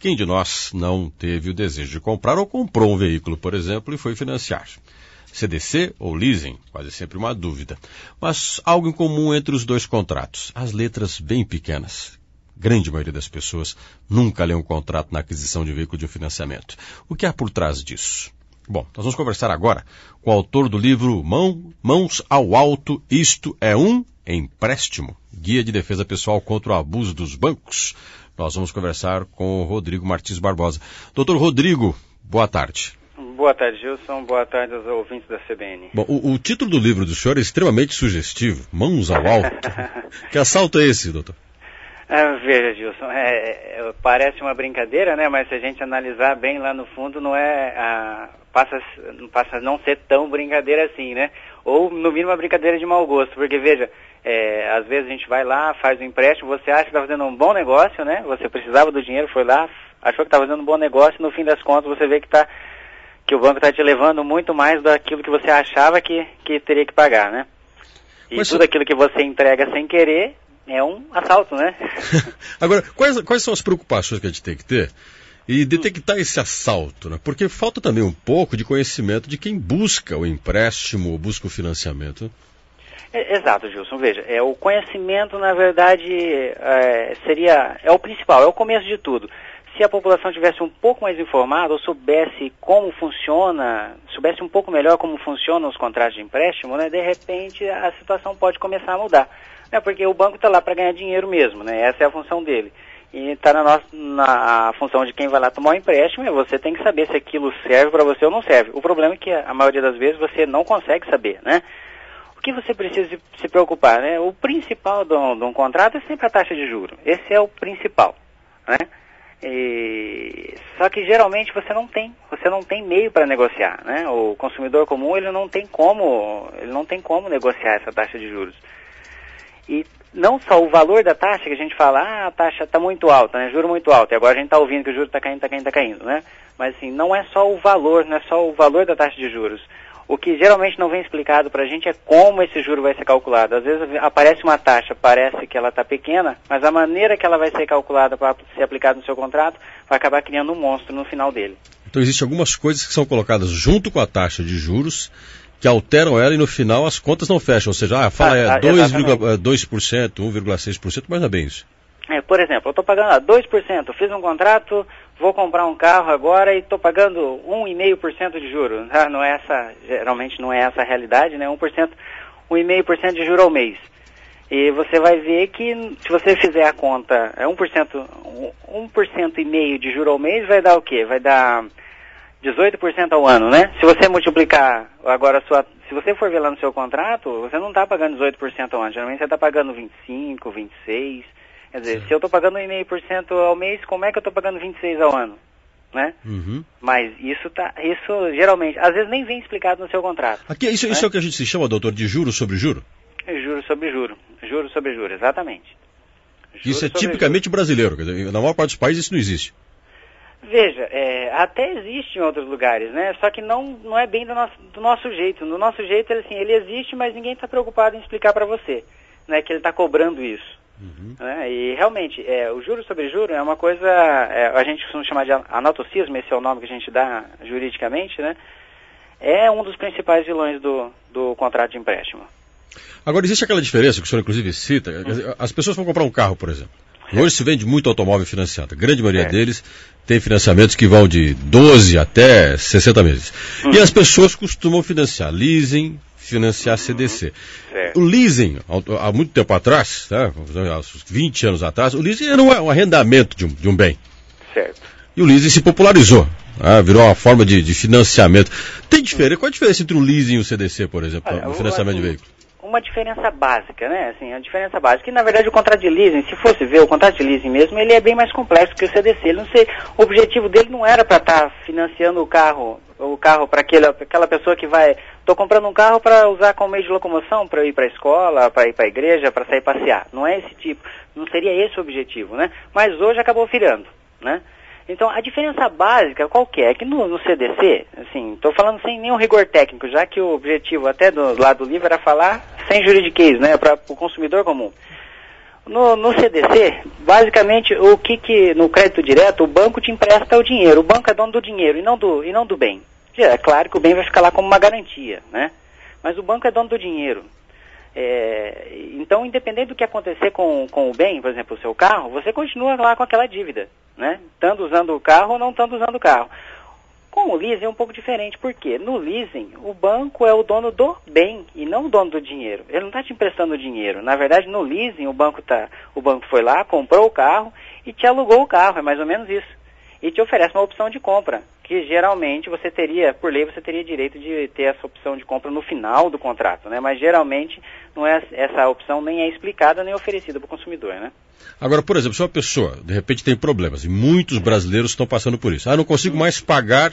Quem de nós não teve o desejo de comprar ou comprou um veículo, por exemplo, e foi financiar? CDC ou leasing? Quase sempre uma dúvida. Mas algo em comum entre os dois contratos, as letras bem pequenas. Grande maioria das pessoas nunca lê um contrato na aquisição de um veículo de um financiamento. O que há por trás disso? Bom, nós vamos conversar agora com o autor do livro Mãos ao Alto, Isto é um Empréstimo, Guia de Defesa Pessoal contra o Abuso dos Bancos. Nós vamos conversar com o Rodrigo Martins Barbosa. Doutor Rodrigo, boa tarde. Boa tarde, Gilson. Boa tarde aos ouvintes da CBN. Bom, o título do livro do senhor é extremamente sugestivo. Mãos ao alto. Que assalto é esse, doutor? Veja, Gilson, parece uma brincadeira, né? Mas se a gente analisar bem lá no fundo, passa a não ser tão brincadeira assim, né? Ou, no mínimo, uma brincadeira de mau gosto. Porque, veja, às vezes a gente vai lá, faz um empréstimo, você acha que está fazendo um bom negócio, né? Você precisava do dinheiro, foi lá, achou que está fazendo um bom negócio, no fim das contas você vê que o banco está te levando muito mais daquilo que você achava que teria que pagar, né? E tudo aquilo que você entrega sem querer é um assalto, né? Agora, quais são as preocupações que a gente tem que ter e detectar esse assalto, né? Porque falta também um pouco de conhecimento de quem busca o empréstimo ou busca o financiamento. Exato, Gilson. Veja, o conhecimento, na verdade, é o principal, é o começo de tudo. Se a população tivesse um pouco mais informada ou soubesse como funciona, soubesse um pouco melhor como funcionam os contratos de empréstimo, né, de repente a situação pode começar a mudar. Né, porque o banco está lá para ganhar dinheiro mesmo, né, essa é a função dele. E está na função de quem vai lá tomar o empréstimo, e você tem que saber se aquilo serve para você ou não serve. O problema é que a maioria das vezes você não consegue saber, né? O que você precisa se preocupar, né? O principal de um contrato é sempre a taxa de juros. Esse é o principal, né? Só que geralmente você não tem meio para negociar, né? O consumidor comum ele não tem como negociar essa taxa de juros. E não só o valor da taxa, que a gente fala, a taxa está muito alta, né? Juro muito alto, e agora a gente está ouvindo que o juro está caindo, né? Mas assim, não é só o valor da taxa de juros. O que geralmente não vem explicado para a gente é como esse juro vai ser calculado. Às vezes aparece uma taxa, parece que ela está pequena, mas a maneira que ela vai ser calculada para ser aplicada no seu contrato vai acabar criando um monstro no final dele. Então existem algumas coisas que são colocadas junto com a taxa de juros que alteram ela e no final as contas não fecham. Ou seja, 2,2%, 1,6%, mas não é bem isso. Por exemplo, eu estou pagando 2%, fiz um contrato, vou comprar um carro agora e estou pagando 1,5% de juros. Geralmente não é essa a realidade, né? 1,5% de juros ao mês. E você vai ver que se você fizer a conta, 1% e meio de juros ao mês vai dar o quê? Vai dar 18% ao ano, né? Se você multiplicar agora se você for ver lá no seu contrato, você não está pagando 18% ao ano. Geralmente você está pagando 25%, 26%. Quer dizer, se eu estou pagando 1,5% ao mês, como é que eu estou pagando 26% ao ano? Né? Uhum. Mas isso geralmente, às vezes nem vem explicado no seu contrato. Isso é o que a gente se chama, doutor, de juro sobre juro? Juro sobre juro. Juro sobre juro, exatamente. Isso é tipicamente brasileiro, quer dizer, na maior parte dos países isso não existe. Veja, até existe em outros lugares, né? Só que não é bem do nosso jeito. Do nosso jeito, ele existe, mas ninguém está preocupado em explicar para você, né, que ele está cobrando isso. Uhum. E realmente, o juro sobre juro é uma coisa, a gente costuma chamar de anatocismo, esse é o nome que a gente dá juridicamente, né? É um dos principais vilões do contrato de empréstimo. Agora, existe aquela diferença que o senhor inclusive cita, as pessoas vão comprar um carro, por exemplo. Hoje se vende muito automóvel financiado, a grande maioria deles tem financiamentos que vão de 12 até 60 meses. E as pessoas costumam financiar leasing, financiar CDC. O leasing, há muito tempo atrás, né, há 20 anos atrás, o leasing era um arrendamento de um bem. Certo. E o leasing se popularizou, virou uma forma de financiamento. Qual a diferença entre o leasing e o CDC, por exemplo, no financiamento de veículo? Uma diferença básica, né? Assim, a diferença básica, que na verdade o contrato de leasing, se fosse ver o contrato de leasing mesmo, ele é bem mais complexo que o CDC. O objetivo dele não era para estar financiando o carro para aquela pessoa que estou comprando um carro para usar como meio de locomoção, para ir para a escola, para ir para a igreja, para sair passear. Não é esse tipo, não seria esse o objetivo, né? Mas hoje acabou virando, né? Então, a diferença básica qual que é? Que no CDC, assim, estou falando sem nenhum rigor técnico, já que o objetivo até do lado do livro era falar sem juridiquês, né, para o consumidor comum. No CDC, basicamente, no crédito direto, o banco te empresta o dinheiro. O banco é dono do dinheiro e não do bem. É claro que o bem vai ficar lá como uma garantia, né? Mas o banco é dono do dinheiro. Então, independente do que acontecer com o bem, por exemplo, o seu carro, você continua lá com aquela dívida, né? Estando usando o carro ou não estando usando o carro. Com o leasing é um pouco diferente, porque no leasing o banco é o dono do bem e não o dono do dinheiro. Ele não está te emprestando dinheiro. Na verdade, no leasing o banco foi lá, comprou o carro e te alugou o carro, é mais ou menos isso. E te oferece uma opção de compra, que geralmente por lei você teria direito de ter essa opção de compra no final do contrato, né? Mas geralmente essa opção nem é explicada nem oferecida para o consumidor, né? Agora, por exemplo, se uma pessoa, de repente, tem problemas, e muitos brasileiros estão passando por isso. Não consigo mais pagar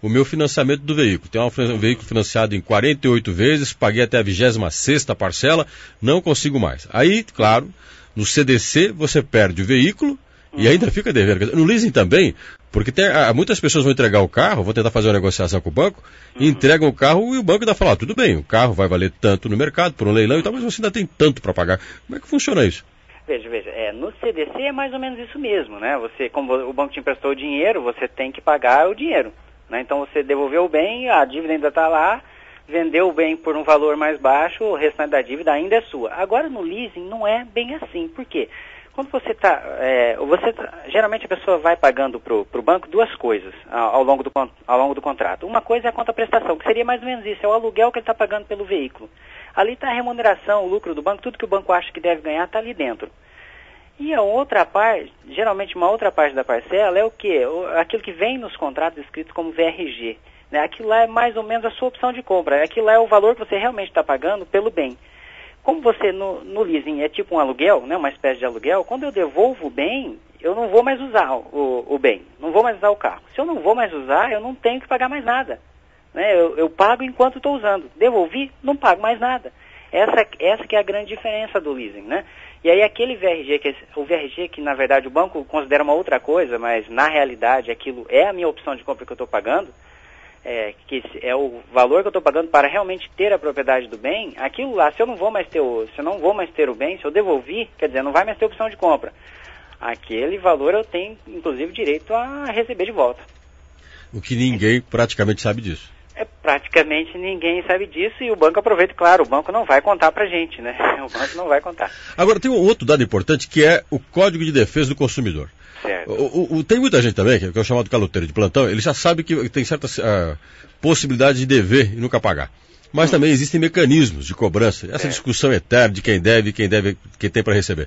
o meu financiamento do veículo. Tem um veículo financiado em 48 vezes, paguei até a 26ª parcela, não consigo mais. Aí, claro, no CDC você perde o veículo e ainda fica devendo. No leasing também, porque muitas pessoas vão entregar o carro, vão tentar fazer uma negociação com o banco, entregam o carro e o banco ainda fala, tudo bem, o carro vai valer tanto no mercado, por um leilão e tal, mas você ainda tem tanto para pagar. Como é que funciona isso? Veja, no CDC é mais ou menos isso mesmo, né? Como o banco te emprestou o dinheiro, você tem que pagar o dinheiro, né? Então você devolveu o bem, a dívida ainda está lá, vendeu o bem por um valor mais baixo, o restante da dívida ainda é sua. Agora no leasing não é bem assim, por quê? Quando geralmente a pessoa vai pagando para o banco duas coisas ao longo do contrato. Uma coisa é a conta-prestação, que seria mais ou menos isso, é o aluguel que ele está pagando pelo veículo. Ali está a remuneração, o lucro do banco, tudo que o banco acha que deve ganhar está ali dentro. E a outra parte, geralmente uma outra parte da parcela é o quê? Aquilo que vem nos contratos escritos como VRG. Né? Aquilo lá é mais ou menos a sua opção de compra, aquilo lá é o valor que você realmente está pagando pelo bem. Como você no leasing é tipo um aluguel, né, uma espécie de aluguel, quando eu devolvo o bem, eu não vou mais usar o bem, não vou mais usar o carro. Se eu não vou mais usar, eu não tenho que pagar mais nada. Né? Eu pago enquanto estou usando. Devolvi, não pago mais nada. Essa que é a grande diferença do leasing, né? E aí aquele VRG, o VRG que na verdade o banco considera uma outra coisa, mas na realidade aquilo é a minha opção de compra que eu estou pagando, que é o valor que eu estou pagando para realmente ter a propriedade do bem, aquilo lá, se eu não vou mais ter o bem, se eu devolvi, quer dizer, não vai mais ter opção de compra. Aquele valor eu tenho, inclusive, direito a receber de volta. O que ninguém praticamente sabe disso. Praticamente ninguém sabe disso e o banco aproveita, claro, o banco não vai contar pra gente, né? O banco não vai contar. Agora, tem um outro dado importante que é o Código de Defesa do Consumidor. Certo. Tem muita gente também, que é o chamado caloteiro de plantão, ele já sabe que tem certas possibilidades de dever e nunca pagar. Mas também existem mecanismos de cobrança. Essa discussão eterna de quem deve, quem tem para receber.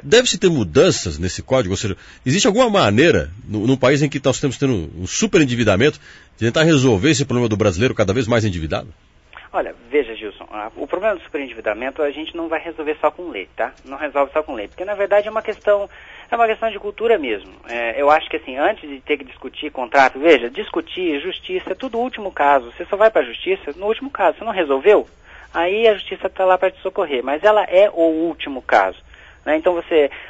Deve-se ter mudanças nesse código? Ou seja, existe alguma maneira, num país em que nós estamos tendo um superendividamento, de tentar resolver esse problema do brasileiro cada vez mais endividado? Olha, veja, Gilson, o problema do superendividamento a gente não vai resolver só com lei, tá? Não resolve só com lei, porque na verdade é uma questão de cultura mesmo. Eu acho que assim, antes de ter que discutir contrato, veja, discutir, justiça, é tudo o último caso. Você só vai para a justiça no último caso. Você não resolveu? Aí a justiça está lá para te socorrer, mas ela é o último caso. Né? Então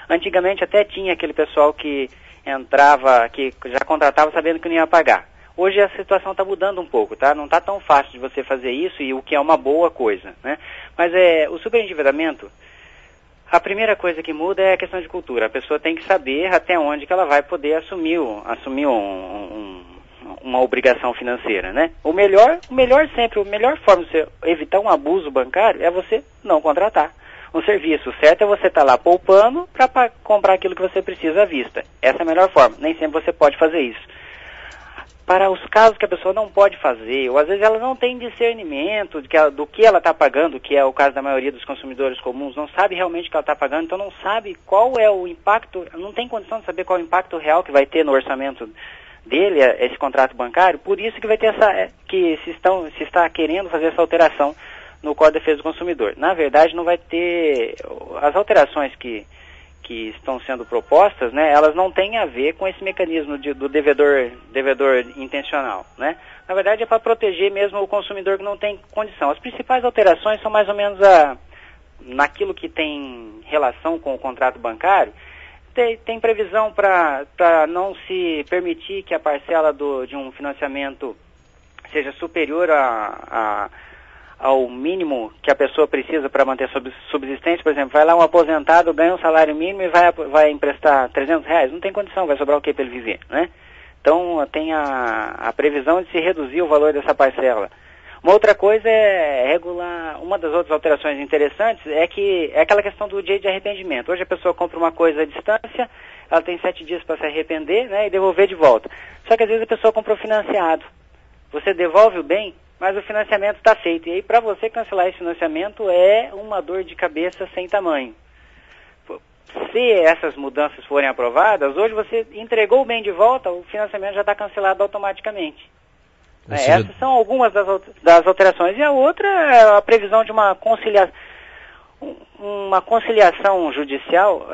antigamente até tinha aquele pessoal que entrava, que já contratava sabendo que não ia pagar. Hoje a situação está mudando um pouco, tá? Não está tão fácil de você fazer isso, e o que é uma boa coisa, né? Mas o superendividamento, a primeira coisa que muda é a questão de cultura. A pessoa tem que saber até onde que ela vai poder assumir uma obrigação financeira, né? A melhor forma de você evitar um abuso bancário é você não contratar um serviço. O certo é você estar lá poupando para comprar aquilo que você precisa à vista. Essa é a melhor forma. Nem sempre você pode fazer isso. Para os casos que a pessoa não pode fazer, ou às vezes ela não tem discernimento do que ela está pagando, que é o caso da maioria dos consumidores comuns, não sabe realmente o que ela está pagando, então não sabe qual é o impacto, não tem condição de saber qual é o impacto real que vai ter no orçamento dele, esse contrato bancário. Por isso que vai ter se está querendo fazer essa alteração no Código de Defesa do Consumidor. Na verdade, não vai ter, as alterações que estão sendo propostas, né, elas não têm a ver com esse mecanismo do devedor intencional, né? Na verdade é para proteger mesmo o consumidor que não tem condição. As principais alterações são mais ou menos naquilo que tem relação com o contrato bancário. Tem previsão para não se permitir que a parcela de um financiamento seja superior ao mínimo que a pessoa precisa para manter subsistência. Por exemplo, vai lá um aposentado, ganha um salário mínimo e vai emprestar R$300, não tem condição, vai sobrar o que para ele viver, né? Então tem a previsão de se reduzir o valor dessa parcela. Uma outra coisa é regular, uma das outras alterações interessantes é aquela questão do dia de arrependimento. Hoje a pessoa compra uma coisa à distância, ela tem 7 dias para se arrepender, né, e devolver de volta. Só que às vezes a pessoa comprou financiado. Você devolve o bem, mas o financiamento está feito. E aí para você cancelar esse financiamento é uma dor de cabeça sem tamanho. Se essas mudanças forem aprovadas, hoje você entregou o bem de volta, o financiamento já está cancelado automaticamente. Essas são algumas das alterações. E a outra é a previsão de uma conciliação judicial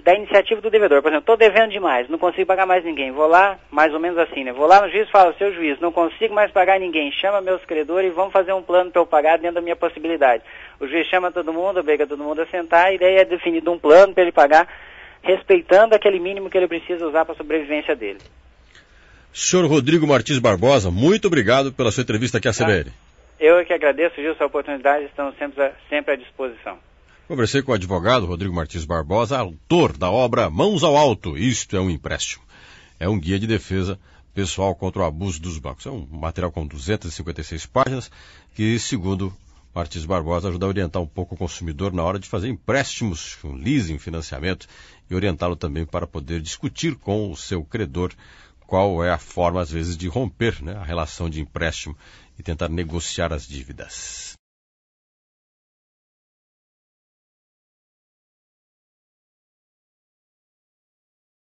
da iniciativa do devedor. Por exemplo, estou devendo demais, não consigo pagar mais ninguém. Vou lá, mais ou menos assim, né? Vou lá no juiz e falo, seu juiz, não consigo mais pagar ninguém. Chama meus credores e vamos fazer um plano para eu pagar dentro da minha possibilidade. O juiz chama todo mundo, obriga todo mundo a sentar e daí é definido um plano para ele pagar, respeitando aquele mínimo que ele precisa usar para a sobrevivência dele. Senhor Rodrigo Martins Barbosa, muito obrigado pela sua entrevista aqui à CBN. Eu que agradeço, Gilson, a oportunidade, estamos sempre à disposição. Conversei com o advogado Rodrigo Martins Barbosa, autor da obra Mãos ao Alto, Isto é um Empréstimo. É um guia de defesa pessoal contra o abuso dos bancos. É um material com 256 páginas que, segundo Martins Barbosa, ajuda a orientar um pouco o consumidor na hora de fazer empréstimos, um leasing, financiamento, e orientá-lo também para poder discutir com o seu credor qual é a forma, às vezes, de romper, né, a relação de empréstimo e tentar negociar as dívidas.